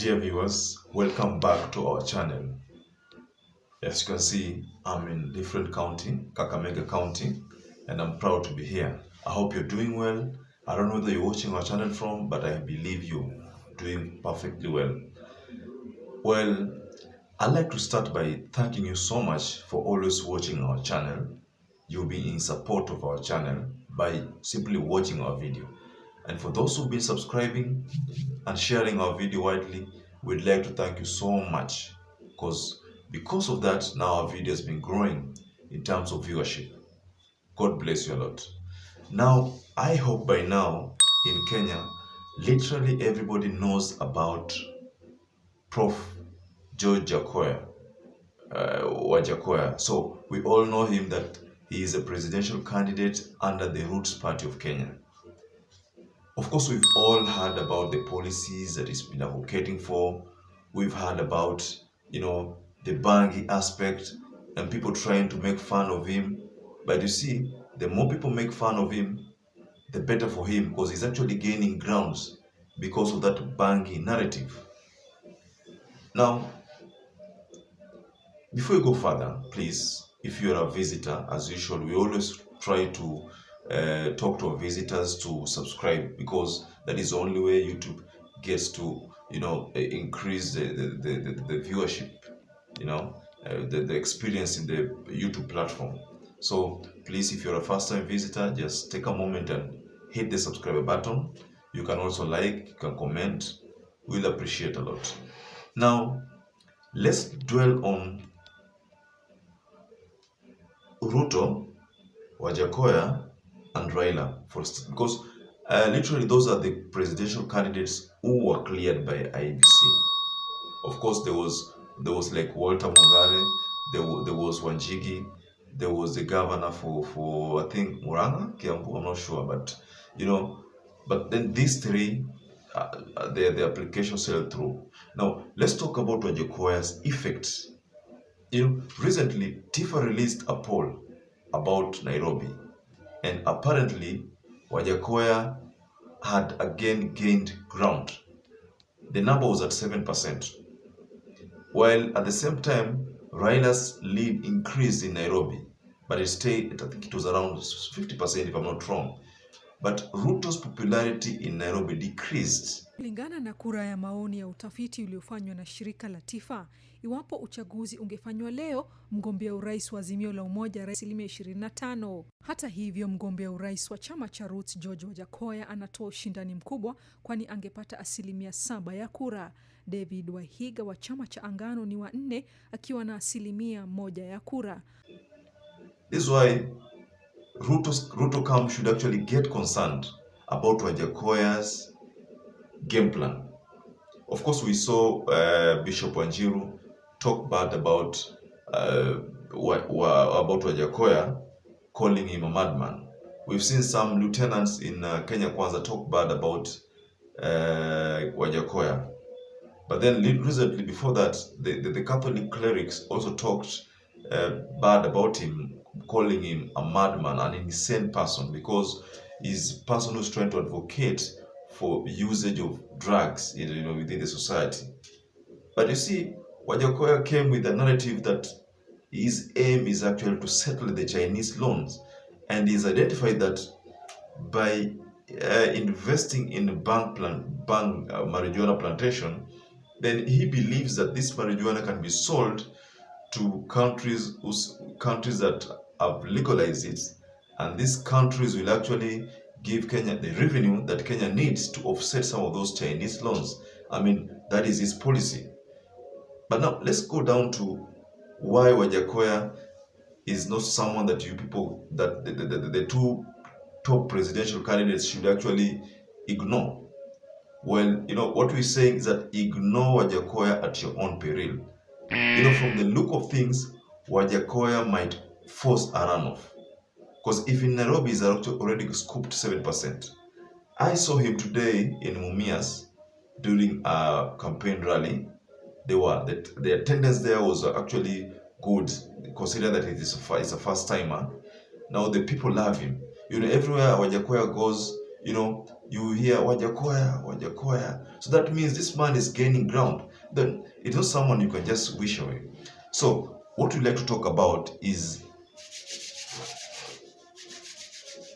Dear viewers, welcome back to our channel. As you can see, I'm in different county, Kakamega County, and I'm proud to be here. I hope you're doing well. I don't know whether you're watching our channel from, but I believe you're doing perfectly well. Well, I'd like to start by thanking you so much for always watching our channel. You'll be in support of our channel by simply watching our video. And for those who've been subscribing and sharing our video widely, we'd like to thank you so much, because of that, now our video has been growing in terms of viewership. God bless you a lot. Now, I hope by now in Kenya, literally everybody knows about Prof George WAJACHOYA. So we all know him that he is a presidential candidate under the Roots Party of Kenya. Of course, we've all heard about the policies that he's been advocating for. We've heard about, the bangi aspect and people trying to make fun of him. But you see, the more people make fun of him, the better for him, because he's actually gaining grounds because of that bangi narrative. Now, before we go further, please, if you're a visitor, as usual, we always try to talk to our visitors to subscribe, because that is the only way YouTube gets to increase the viewership, the experience in the YouTube platform. So please, if you're a first-time visitor, just take a moment and hit the subscribe button. You can also like, you can comment. We'll appreciate a lot. Now, let's dwell on Ruto, WAJACHOYA, and Raila first, because literally those are the presidential candidates who were cleared by IEBC. Of course, there was like Walter Mungare, there was Wanjigi, there was the governor for I think Muranga, Kiambu, I'm not sure, but then these three, the application sailed through. Now let's talk about WAJACHOYA's effect. Recently TIFA released a poll about Nairobi, and apparently WAJACHOYA had again gained ground. The number was at 7%, while at the same time Raila's lead increased in Nairobi, but it stayed, I think it was around 50% if I'm not wrong. But Ruto's popularity in Nairobi decreased. Kulingana na kura ya maoni ya utafiti uliofanywa na shirika la TIFA, iwapo uchaguzi ungefanywa leo, mgombea urais wa Azimio la Umoja asilimia 25. Hata hivyo, mgombea urais wa chama cha Roots George WAJACHOYA anatoa ushindani mkubwa, kwani angepata asilimia 7 ya kura. David Wahiga wa chama cha Angano ni wa 4 akiwa na asilimia 1 ya kura. This is why Ruto camp should actually get concerned about WAJACHOYA's game plan. Of course, we saw Bishop Wanjiru talk bad about WAJACHOYA, calling him a madman. We've seen some lieutenants in Kenya Kwanza talk bad about WAJACHOYA. But then recently, before that, the Catholic clerics also talked bad about him, calling him a madman, an insane person, because he's a person who's trying to advocate for usage of drugs within the society. But you see, WAJACHOYA came with a narrative that his aim is actually to settle the Chinese loans, and he's identified that by investing in marijuana plantation, then he believes that this marijuana can be sold to countries that have legalized it, and these countries will actually give Kenya the revenue that Kenya needs to offset some of those Chinese loans. I mean, that is his policy. But now let's go down to why WAJACHOYA is not someone that the two top presidential candidates should actually ignore. Well, what we're saying is that ignore WAJACHOYA at your own peril. From the look of things, WAJACHOYA might force a runoff. Because if in Nairobi is already scooped 7%. I saw him today in Mumias during a campaign rally. The attendance there was actually good, considering that he's a first timer. Now the people love him. Everywhere WAJACHOYA goes, you hear WAJACHOYA, WAJACHOYA. So that means this man is gaining ground. Then it's not someone you can just wish away. So what we like to talk about is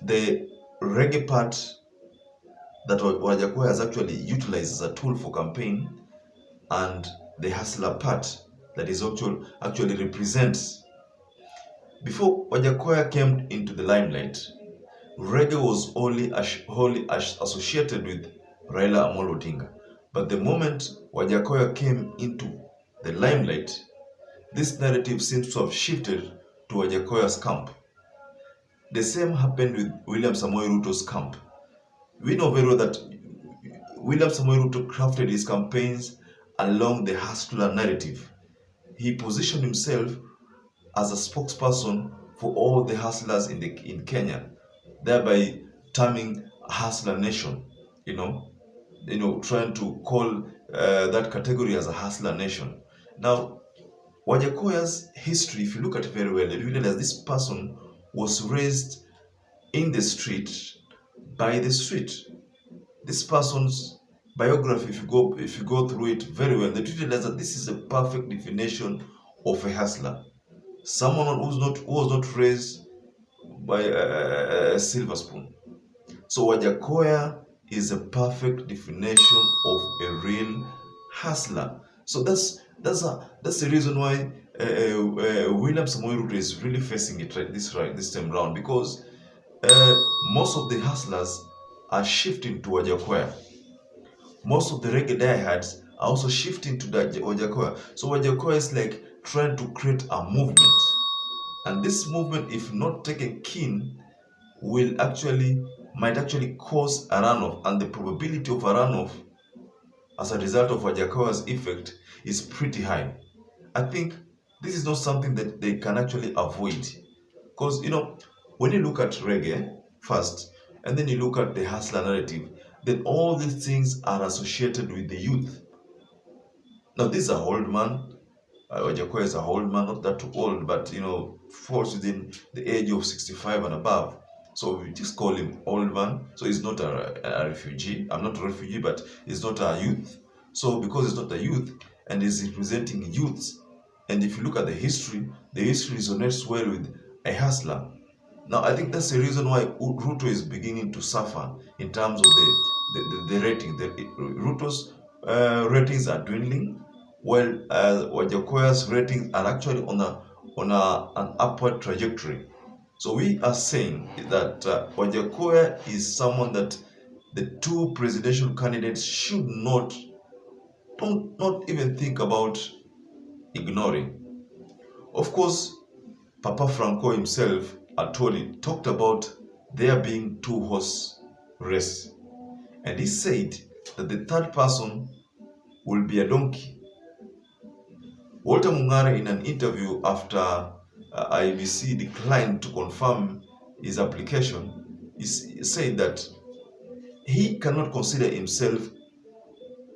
the reggae part that WAJACHOYA has actually utilized as a tool for campaign, and the hustler part that is actually represents. Before WAJACHOYA came into the limelight, reggae was wholly associated with Raila Amolo Odinga. But the moment WAJACHOYA came into the limelight, this narrative seems to have shifted to WAJACHOYA's camp. The same happened with William Samoei Ruto's camp. We know very well that William Samoei Ruto crafted his campaigns along the hustler narrative. He positioned himself as a spokesperson for all the hustlers in Kenya, thereby terming a hustler nation. Trying to call that category as a hustler nation. Now, WAJACHOYA's history, if you look at it very well, you realize this person was raised in the street, by the street. This person's biography, if you go through it very well, you realize that this is a perfect definition of a hustler. Someone who was not raised by a silver spoon. So WAJACHOYA is a perfect definition of a real hustler. So that's the reason why William Samoei Ruto is really facing it this time round, because most of the hustlers are shifting to WAJACHOYA. Most of the reggae diehards are also shifting to WAJACHOYA. So WAJACHOYA is like trying to create a movement, and this movement, if not taken keen, might actually cause a runoff, and the probability of a runoff as a result of WAJACHOYA's effect is pretty high. I think this is not something that they can actually avoid, because when you look at reggae first, and then you look at the hustler narrative, then all these things are associated with the youth. Now, this is a old man. WAJACHOYA is a old man, not that too old, but falls within the age of 65 and above. So we just call him old man. So he's not a refugee. I'm not a refugee, but he's not a youth. So because he's not a youth and he's representing youths, and if you look at the history resonates well with a hustler. Now, I think that's the reason why Ruto is beginning to suffer in terms of the rating. Ruto's ratings are dwindling, while WAJACHOYA's ratings are actually on an upward trajectory. So we are saying that WAJACHOYA is someone that the two presidential candidates should not even think about ignoring. Of course, Papa Franco himself, ATWOLI, talked about there being two-horse race, and he said that the third person will be a donkey. Walter Mung'are, in an interview after IBC declined to confirm his application, he said that he cannot consider himself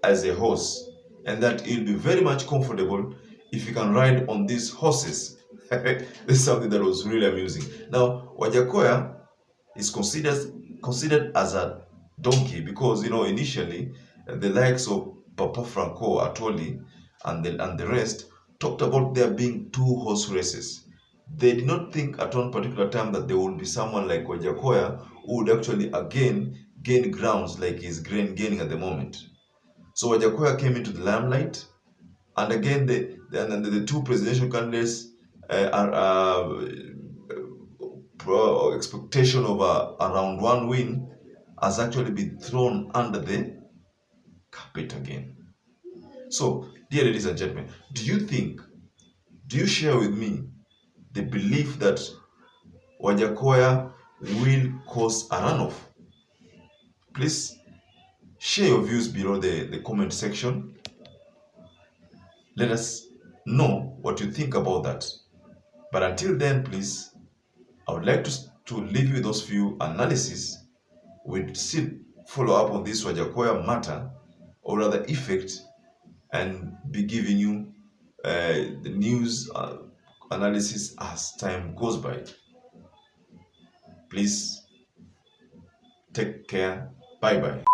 as a horse, and that he'll be very much comfortable if he can ride on these horses. This is something that was really amusing. Now, WAJACHOYA is considered as a donkey because initially the likes of Papa Franco, ATWOLI, and the rest talked about there being two horse races. They did not think at one particular time that there would be someone like WAJACHOYA who would actually again gain grounds like he's gaining at the moment. So WAJACHOYA came into the limelight, and again the two presidential candidates expectation of around one win has actually been thrown under the carpet again. So, dear ladies and gentlemen, do you share with me the belief that WAJACHOYA will cause a runoff? Please share your views below the comment section. Let us know what you think about that. But until then, please, I would like to leave you with those few analyses. We'll still follow up on this WAJACHOYA matter, or rather effect, and be giving you the news analysis as time goes by. Please take care Bye bye.